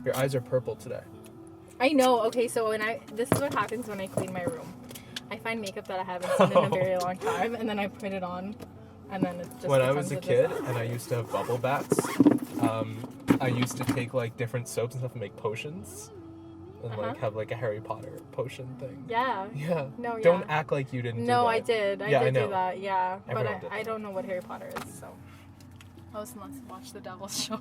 Your eyes are purple today. I know. Okay, so this is what happens when I clean my room. I find makeup that I haven't seen in a very long time, and then I put it on, and then it just. When I was a kid and I used to have bubble baths, I used to take like different soaps and stuff and make potions, and like have like a Harry Potter potion thing. Yeah. Yeah. No. Don't act like you didn't. No, do that. I did. I did do that. Yeah, Everyone but I don't know what Harry Potter is, so. Let's watch the Devil's Show.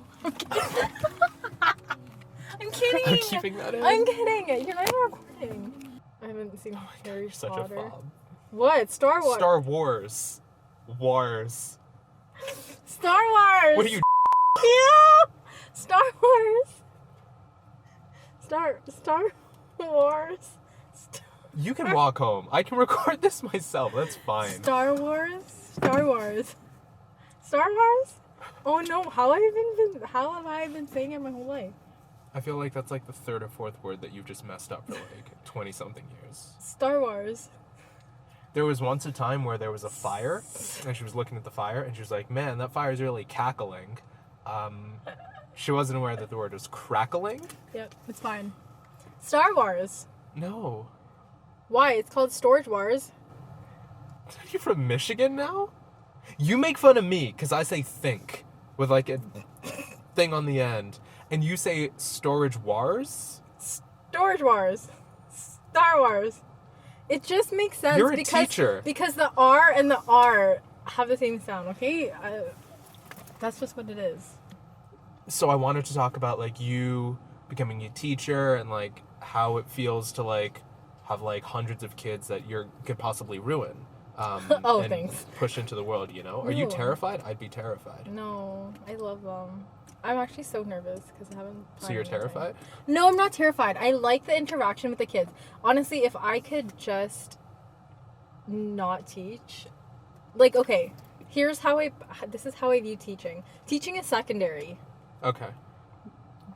I'm kidding. I'm keeping that in. I'm kidding. You're not even recording. I haven't seen Harry You're such Potter. a fob. What? Star Wars. Star Wars. Wars. Star Wars. What are you? Yeah. Star Wars. Star Wars. You can walk home. I can record this myself. That's fine. Star Wars. Star Wars. Star Wars. Oh no! How have I been saying it my whole life? I feel like that's like the third or fourth word that you've just messed up for like 20-something years. Star Wars. There was once a time where there was a fire, and she was looking at the fire, and she was like, "Man, that fire's really cackling." She wasn't aware that the word was crackling. Yep, it's fine. Star Wars. No. Why? It's called Storage Wars. Are you from Michigan now? You make fun of me because I say think with like a thing on the end, and you say Storage Wars? Storage Wars. Star Wars. It just makes sense. You're a teacher. Because the R and the R have the same sound, okay? That's just what it is. So I wanted to talk about like you becoming a teacher and like how it feels to like have like hundreds of kids that you could possibly ruin. And thanks. Push into the world, you know? Are you terrified? I'd be terrified. No, I love them. I'm actually so nervous because I haven't. So you're terrified? No, I'm not terrified. I like the interaction with the kids. Honestly, if I could just not teach, like, okay, this is how I view teaching. Teaching is secondary. Okay.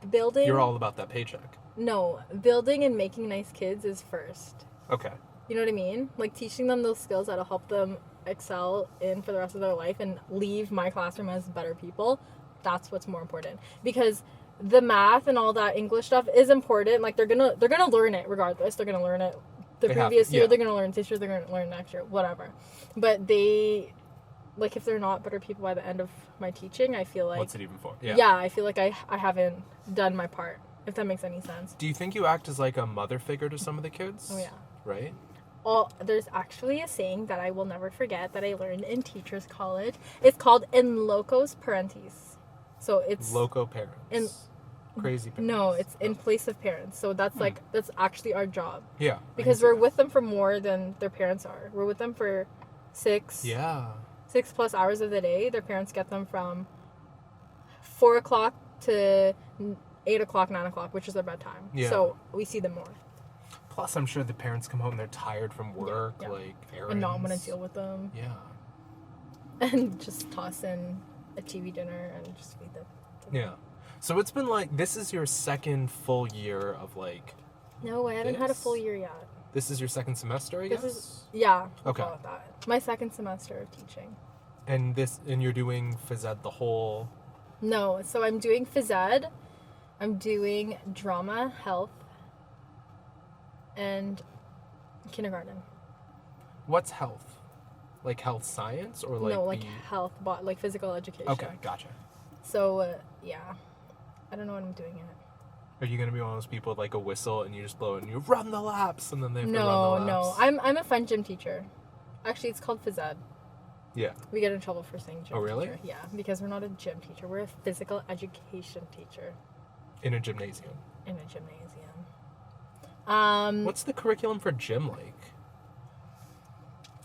Building. You're all about that paycheck. No, building and making nice kids is first. Okay. You know what I mean? Like teaching them those skills that'll help them excel for the rest of their life and leave my classroom as better people. That's what's more important. Because the math and all that English stuff is important. Like they're gonna learn it regardless. They're gonna learn it the previous year. They're gonna learn this year. They're gonna learn next year. Whatever. But if they're not better people by the end of my teaching, I feel like what's it even for? Yeah. Yeah, I feel like I haven't done my part. If that makes any sense. Do you think you act as like a mother figure to some of the kids? Oh yeah. Right? There's actually a saying that I will never forget that I learned in teachers college. It's called in locos parentis. So it's loco parents. Crazy parents. No, it's in place of parents. So that's that's actually our job. Yeah. Because we're with them for more than their parents are. We're with them for 6 plus hours of the day. Their parents get them from 4 o'clock to 8 o'clock, 9 o'clock, which is their bedtime. Yeah. So we see them more. Plus, I'm sure the parents come home, they're tired from work, like errands. And not want to deal with them. Yeah. And just toss in a TV dinner and just feed them. Yeah. So it's been like, this is your second full year of like... No, I haven't had a full year yet. This is your second semester, I guess? Yeah. Okay. Call it that. My second semester of teaching. And you're doing phys ed the whole... No, so I'm doing phys ed. I'm doing drama, health, and kindergarten. What's health? Like health science or like... No, like health, like physical education. Okay, gotcha. So, yeah. I don't know what I'm doing yet. Are you going to be one of those people with like a whistle and you just blow it and you run the laps and then they have to run the laps? No. I'm a fun gym teacher. Actually, it's called phys ed. Yeah. We get in trouble for saying gym teacher. Oh, really? Teacher. Yeah, because we're not a gym teacher. We're a physical education teacher. In a gymnasium. In a gymnasium. What's the curriculum for gym like?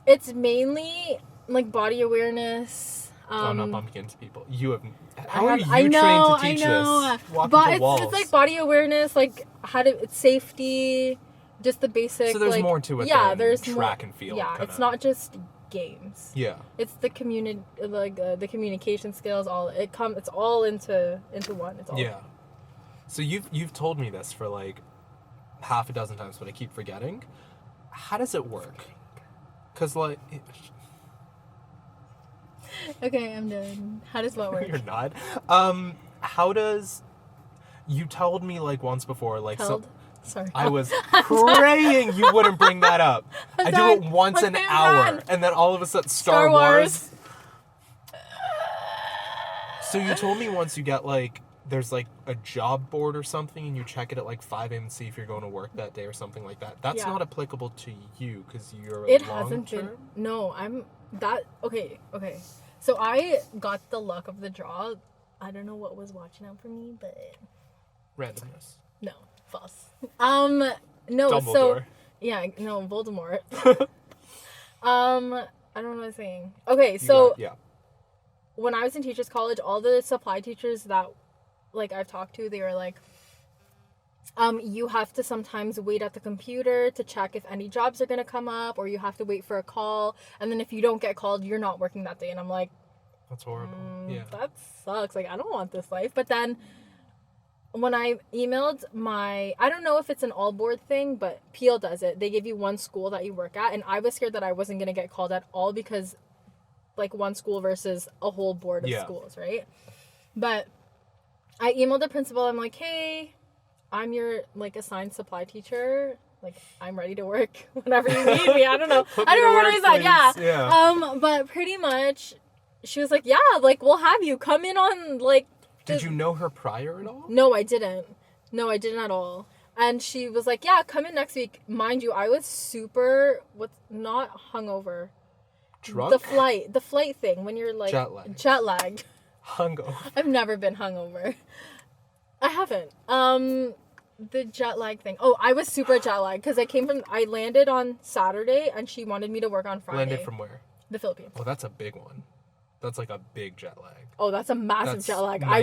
It's mainly like body awareness. I'm not bumping into people. How are you trained to teach this? It's like body awareness, like it's safety, just the basic. So there's more to it than there's track and field. Yeah, it's not just games. Yeah. It's the the communication skills. It's all into one. It's all. Yeah. So you've told me this for like half a dozen times, but I keep forgetting. How does it work? Because like. Okay, I'm done. How does what work? You're not. How does... You told me like once before, like Held? Sorry. I was praying you wouldn't bring that up. I do it once My an favorite hour, brand. and then all of a sudden Star Wars. So you told me once you get like there's like a job board or something, and you check it at like 5 a.m. and see if you're going to work that day or something like that. That's Yeah. not applicable to you because you're It long hasn't term. been. No, I'm that. Okay. So I got the luck of the draw. I don't know what was watching out for me, but Randomness. no, false. No. So Dumbledore. yeah, no, Voldemort. I don't know what I was saying. Okay, so Yeah. when I was in teachers college, all the supply teachers that like I've talked to, they were like, you have to sometimes wait at the computer to check if any jobs are gonna come up, or you have to wait for a call, and then if you don't get called, you're not working that day. And I'm like, That's horrible. Yeah. that sucks. Like, I don't want this life. But then when I emailed I don't know if it's an all board thing, but Peel does it. They give you one school that you work at, and I was scared that I wasn't gonna get called at all because like one school versus a whole board of schools, right? But I emailed the principal. I'm like, hey, I'm your like assigned supply teacher. Like, I'm ready to work whenever you need me. I don't know. I don't remember what I said. Yeah. But pretty much, she was like, yeah, like we'll have you come in on like. Did you know her prior at all? No, I didn't. No, I didn't at all. And she was like, yeah, come in next week. Mind you, I was not hungover. Drunk? The flight thing when you're like jet lagged. Hungover. I've never been hungover. I haven't. The jet lag thing. Oh, I was super jet lagged because I landed on Saturday and she wanted me to work on Friday. Landed from where? The Philippines. Oh, that's a big one. That's like a big jet lag. Oh, that's a massive jet lag. I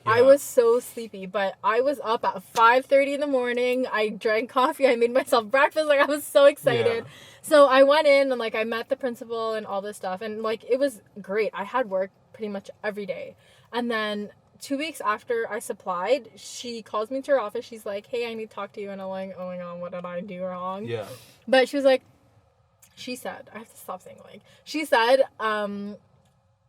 I was so sleepy, but I was up at 5:30 in the morning. I drank coffee. I made myself breakfast. Like, I was so excited. Yeah. So I went in and like I met the principal and all this stuff, and like it was great. I had work pretty much every day. And then 2 weeks after I supplied, she calls me to her office. She's like, hey, I need to talk to you. And I'm like, oh my god, what did I do wrong? Yeah. But she was like, she said, I have to stop saying like, she said,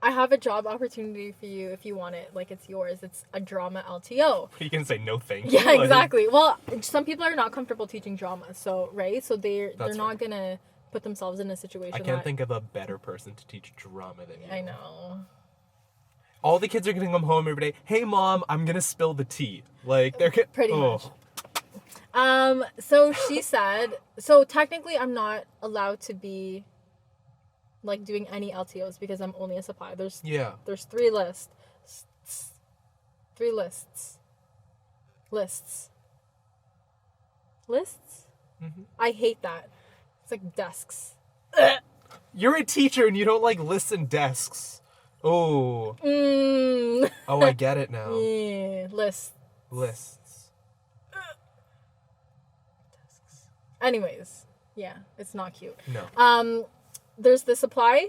I have a job opportunity for you if you want it. Like, it's yours. It's a drama LTO. You can say no thank you. Yeah, exactly. Well, some people are not comfortable teaching drama, so right? So they're not gonna put themselves in a situation. I can't think of a better person to teach drama than you. I know. All the kids are gonna come home every day. Hey mom, I'm gonna spill the tea. Like they're pretty much. So she said, so technically I'm not allowed to be like doing any LTOs because I'm only a supply. There's 3 lists. Mm-hmm. I hate that. It's like desks. You're a teacher and you don't like lists and desks. Oh. Oh, I get it now. Yeah, lists. Lists. Desks. Anyways, yeah, it's not cute. No. There's the supply,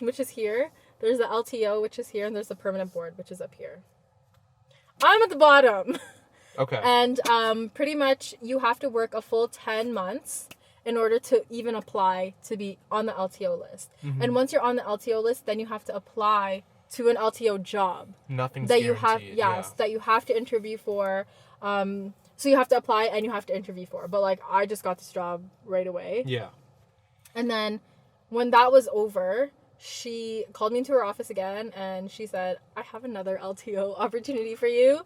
which is here. There's the LTO, which is here, and there's the permanent board, which is up here. I'm at the bottom. Okay. And pretty much you have to work a full 10 months in order to even apply to be on the LTO list. Mm-hmm. And once you're on the LTO list, then you have to apply to an LTO job. Nothing's that guaranteed. You have, yes, that you have to interview for. So you have to apply and you have to interview for. But like, I just got this job right away. Yeah. And then when that was over, she called me into her office again and she said, I have another LTO opportunity for you.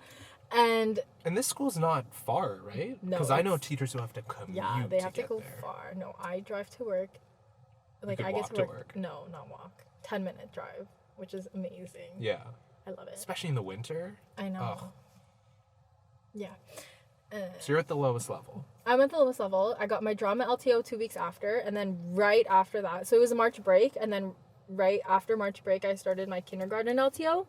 And this school's not far, right? No. Because I know teachers who have to commute. Yeah, they have to go there. far. No, I drive to work. Like, I get to work. No, not walk. 10-minute drive, which is amazing. Yeah. I love it. Especially in the winter. I know. Oh. Yeah. So you're at the lowest level. I'm at the lowest level. I got my drama LTO 2 weeks after, and then right after that, so it was a March break, and then right after March break, I started my kindergarten LTO,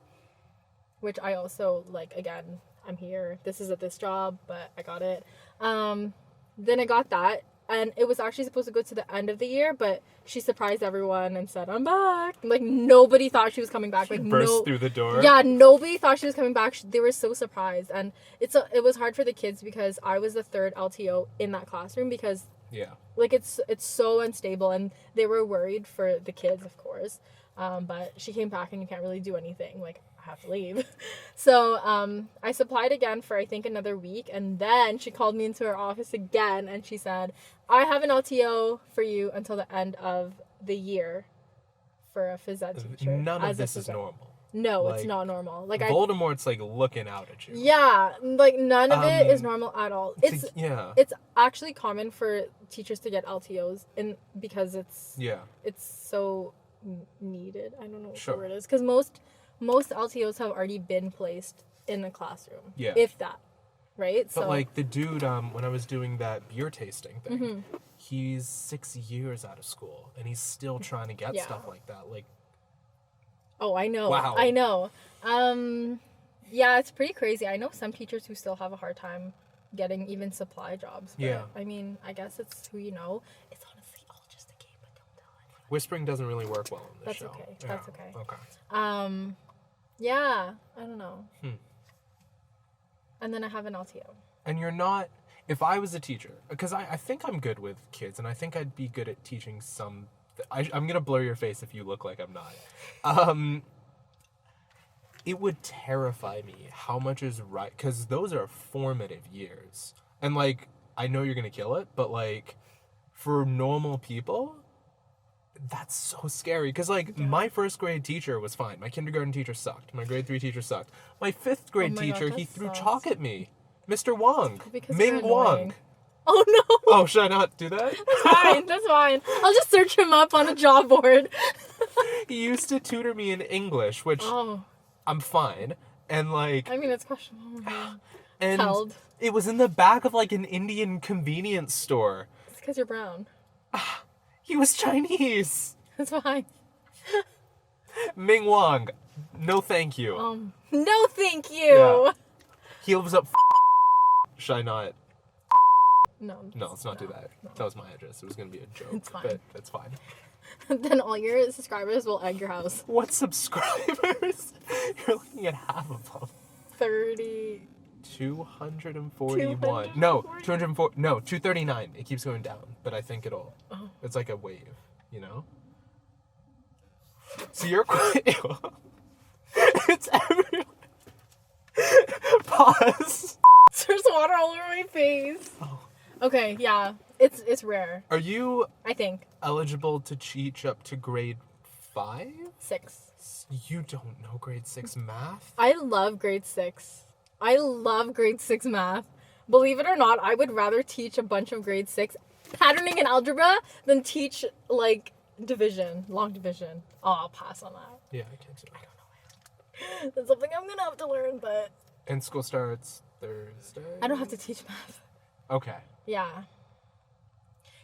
which I also, like, again, I'm here. This is at this job, but I got it. Then I got that, and it was actually supposed to go to the end of the year, but she surprised everyone and said, I'm back. Like, nobody thought she was coming back. Like, burst through the door. Yeah, nobody thought she was coming back. They were so surprised, and it was hard for the kids because I was the third LTO in that classroom because like it's so unstable, and they were worried for the kids, of course. But she came back, and you can't really do anything. Like, have to leave. So I supplied again for I think another week, and then she called me into her office again, and she said, I have an LTO for you until the end of the year for a phys ed teacher. None of this is normal. No, Like, it's not normal. Like Voldemort's like looking out at you. Yeah, like none of it is normal at all. It's actually common for teachers to get LTOs because it's so needed. I don't know what the word is, because most LTOs have already been placed in the classroom. Yeah. If that, right? But so, like the dude, when I was doing that beer tasting thing, he's 6 years out of school and he's still trying to get stuff like that. Like, oh, I know. Wow. I know. Yeah, it's pretty crazy. I know some teachers who still have a hard time getting even supply jobs. But, I mean, I guess it's who you know. It's honestly all just a game, but don't tell anyone. Whispering doesn't really work well in this show. Okay. That's okay. Okay. Yeah, I don't know. And then I have an LTO. And you're not... If I was a teacher, because I think I'm good with kids, and I think I'd be good at teaching some... I'm going to blur your face if you look like I'm not. It would terrify me how much is right, because those are formative years. And, like, I know you're going to kill it, but, like, for normal people, that's so scary. Because, like, my first grade teacher was fine. My kindergarten teacher sucked. My grade 3 teacher sucked. My 5th grade teacher, he threw chalk at me. Mr. Wong. Ming Wong. Oh, no. Oh, should I not do that? That's fine. That's fine. I'll just search him up on a job board. He used to tutor me in English, which I'm fine. And, like... I mean, it's questionable. And it was in the back of, like, an Indian convenience store. It's because you're brown. He was Chinese. That's fine. Ming Wong. No, thank you. No, thank you. Yeah. He lives up... Should I not... No, let's not do that. No. That was my address. It was going to be a joke. It's fine. But it's fine. Then all your subscribers will egg your house. What subscribers? You're looking at half of them. 30... 241. No, 204. No, 239. It keeps going down. But I think it'll... Oh. It's like a wave, you know? So you're quite... It's everywhere. Pause. There's water all over my face. Oh. Okay, yeah. It's rare. Are you... I think. Eligible to teach up to grade 5? 6. You don't know grade 6 math? I love grade 6. I love grade 6 math. Believe it or not, I would rather teach a bunch of grade 6 patterning and algebra than teach, like, division, long division. Oh, I'll pass on that. Yeah, I can't do it. I don't know. That's something I'm going to have to learn, but... And school starts Thursday? I don't have to teach math. Okay. Yeah.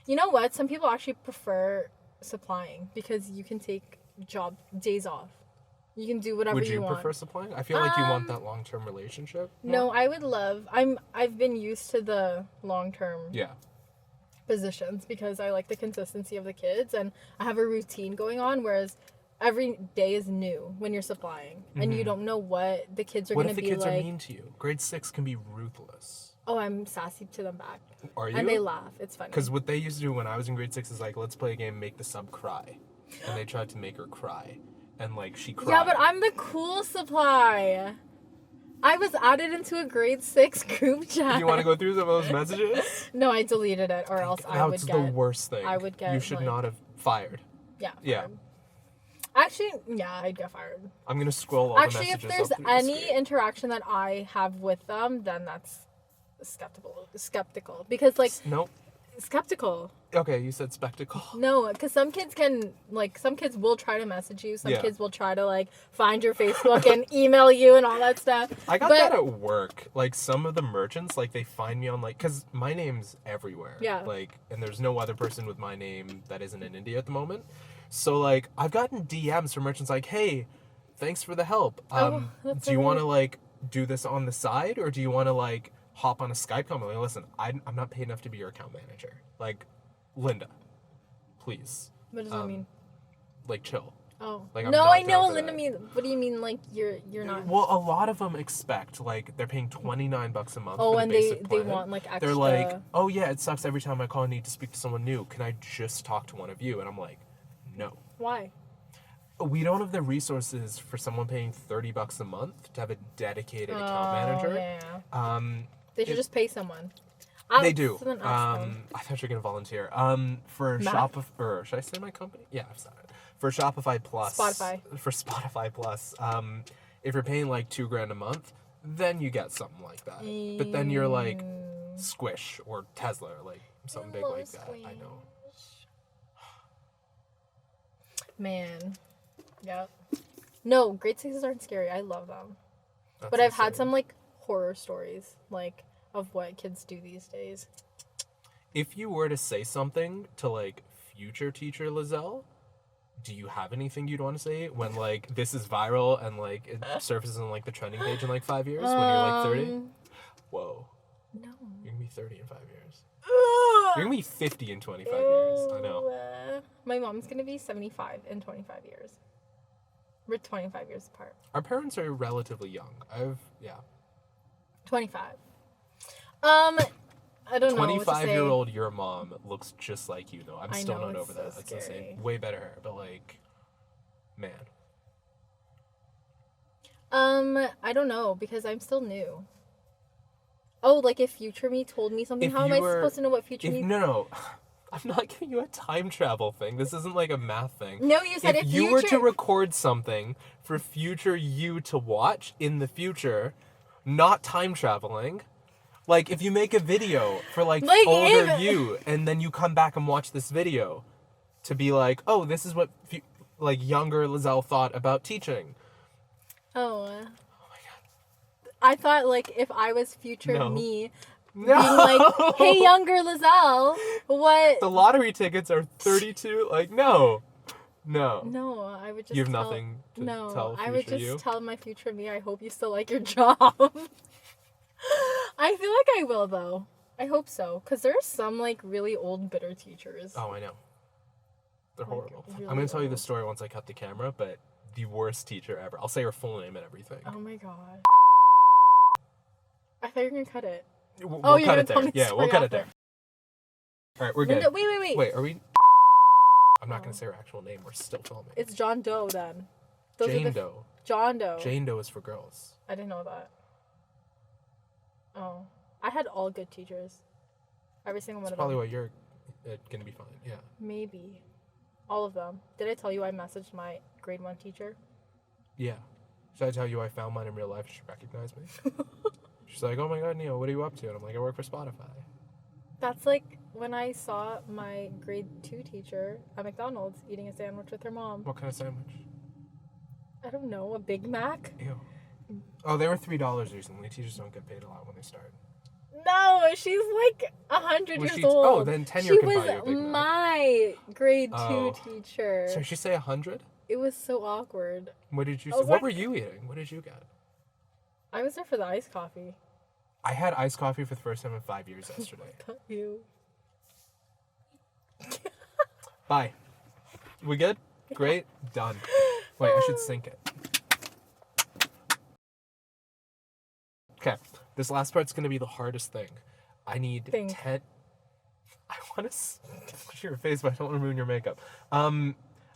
You know what? Some people actually prefer supplying because you can take days off. You can do whatever you want. Would you prefer supplying? I feel like you want that long-term relationship. No, I would love... I've been used to the long-term positions because I like the consistency of the kids and I have a routine going on, whereas every day is new when you're supplying and you don't know what the kids are going to be like. What if the kids are mean to you? Grade 6 can be ruthless. Oh, I'm sassy to them back. Are you? And they laugh. It's funny. Because what they used to do when I was in grade 6 is like, let's play a game, make the sub cry. And they tried to make her cry. And, like, she cried. Yeah, but I'm the cool supply. I was added into a grade 6 group chat. Do you want to go through some of those messages? No, I deleted it, or else I would get... That's the worst thing. I would get... You should not have... Fired. Yeah. Fired. Yeah. Actually, yeah, I'd get fired. I'm going to scroll all the messages. Actually, if there's any interaction that I have with them, then that's skeptical. Because, like... Nope. Skeptical. Okay, you said spectacle. No, because some kids will try to message you. Some kids will try to, like, find your Facebook and email you and all that stuff. I got that at work. Like, some of the merchants, like, they find me on, like, because my name's everywhere. Yeah. Like, and there's no other person with my name that isn't in India at the moment. So, like, I've gotten DMs from merchants like, hey, thanks for the help. Do you want to, like, do this on the side? Or do you want to, like, hop on a Skype call? Like, listen, I'm not paid enough to be your account manager. Like, Linda, please. What does that mean? Like, chill. Oh. Like, no, I know what Linda means. What do you mean, like, you're not? Well, a lot of them expect, like, they're paying $29 a month for the and basic they plan. want, like, extra. They're like, oh, yeah, it sucks every time I call and need to speak to someone new. Can I just talk to one of you? And I'm like, no. Why? we don't have the resources for someone paying $30 a month to have a dedicated account manager. Yeah. They should just pay someone. They do. So then ask them. I thought you were gonna volunteer. For Math? or should I say my company? Yeah, I've said it. For Shopify Plus. Spotify. For Spotify Plus, if you're paying like $2,000 a month, then you get something like that. But then you're like Squish or Tesla or like something big like that. I know. Man. Yeah. No, grade sixes aren't scary. I love them. That's But I've had insane. some like horror stories, like of what kids do these days. If you were to say something to like future teacher Liezl, do you have anything you'd want to say when like this is viral and like it surfaces on like the trending page in like 5 years when you're like 30? Whoa. No. You're gonna be 30 in 5 years. You're gonna be 50 in 25 years. I know. My mom's gonna be 75 in 25 years. We're 25 years apart. Our parents are relatively young. 25. I don't know. 25-year-old your mom looks just like you though. I'm I still know, not it's over so that. That's scary. insane. Way better hair, but like, man. I don't know because I'm still new. Oh, like if future me told me something, If how am you I were- supposed to know what future me? No. I'm not giving you a time travel thing. This isn't like a math thing. No, you said if you were future- to record something for future you to watch in the future, not time traveling. Like if you make a video for like older if- you, and then you come back and watch this video, to be like, oh, this is what like younger Liezl thought about teaching. Oh. Oh my god. I thought like if I was future No. me, No. being like, "Hey, younger Liezl, what?" The lottery tickets are 32. Like no. No, I would just. You have tell, nothing to no, tell I would future just you? tell my future me. I hope you still like your job. I feel like I will though. I hope so, cause there are some like really old bitter teachers. Oh, I know. They're Like, horrible. really I'm gonna tell you the old. story once I cut the camera, but the worst teacher ever. I'll say her full name and everything. Oh my god. I thought you were gonna cut it. We'll Oh, you're cut gonna it tell there. me the Yeah, we'll story cut it after. there. All right, we're No, good. no, wait. Wait, are we? I'm not Oh. gonna say her actual name. We're still filming. It's John Doe then. Those are Jane the- Doe. John Doe. Jane Doe is for girls. I didn't know that. Oh, I had all good teachers. Every single one That's of probably them. why you're gonna be fine. Yeah. Maybe. All of them. Did I tell you I messaged my grade 1 teacher? Yeah. Should I tell you I found mine in real life? She recognized me. She's like, "Oh my god, Neal, what are you up to?" And I'm like, "I work for Spotify." That's like when I saw my grade 2 teacher at McDonald's eating a sandwich with her mom. What kind of sandwich? I don't know, a Big Mac? Ew. Oh, they were $3 recently. Teachers don't get paid a lot when they start. No, she's like 100 Was years she- old. oh, then tenure she can buy was you a Big Mac. my grade 2 Oh. teacher. So she say 100? It was so awkward. What did you? I was What like- were you eating? What did you get? I was there for the iced coffee. I had iced coffee for the first time in 5 years yesterday. You. Bye. We good? Great. Done. Wait, I should sync it. Okay. This last part's gonna be the hardest thing. I need Thing. 10. I want to push your face, but I don't want to ruin your makeup.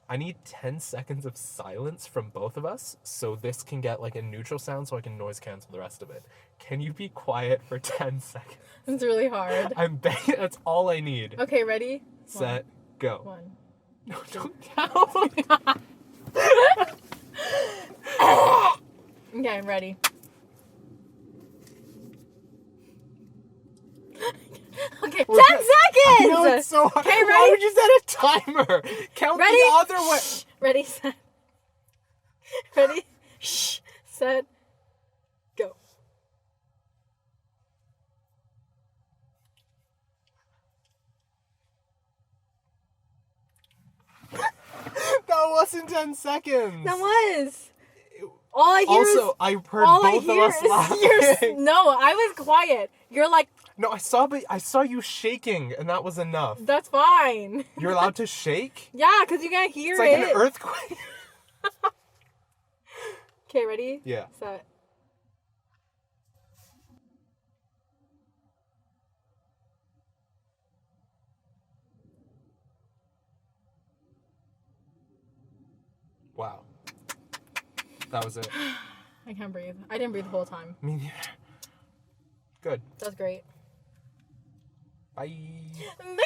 I need 10 seconds of silence from both of us, so this can get like a neutral sound, so I can noise cancel the rest of it. Can you be quiet for 10 seconds? It's really hard. I'm begging. That's all I need. Okay, ready? Set. Go. 1. No, don't count. Okay, I'm ready. Okay, 10 We're good. I know seconds! it's so hard. Okay, Why ready? would you set a timer? Count Ready? the other way. Ready, set. Ready? Shh. Set. Go. That wasn't 10 seconds. That was. All I hear Also, is. I heard All I both of hear us is laughing. No, I was quiet. You're like, No, I saw you shaking, and that was enough. that's fine. You're allowed to shake? Yeah, because you can't hear It's like it. an earthquake. Okay, ready? Yeah. Set. Wow. That was it. I can't breathe. I didn't breathe the whole time. Me neither. Good. That's great. Bye. Bye.